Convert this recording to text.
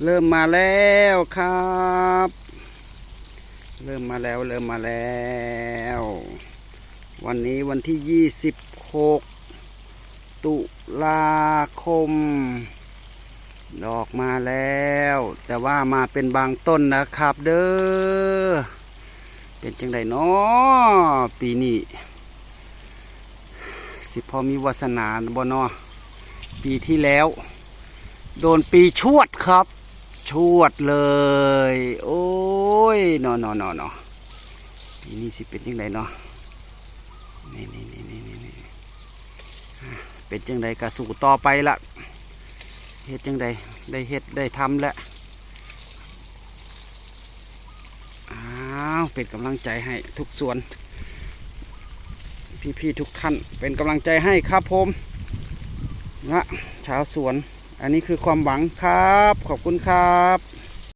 เริ่มมาแล้วครับเริ่มมาแล้ววันนี้วันที่26ตุลาคมดอกมาแล้วแต่ว่ามาเป็นบางต้นนะครับเด้อเป็นจังไดเนาะปีนี้สิพอมีวาสนาบ่เนาะปีที่แล้วโดนปีชวดครับชวดเลยโอ้ยเนาะปีนี้สิเป็นจังไดเนาะนี่เป็นจังไดกระสู่ต่อไปละเฮ็ดจังไดได้เฮ็ดได้ทำแล้วอ้าวเป็นกำลังใจให้ทุกส่วนพี่ๆทุกท่านเป็นกำลังใจให้ครับผมนะชาวสวนอันนี้คือความหวังครับขอบคุณครับ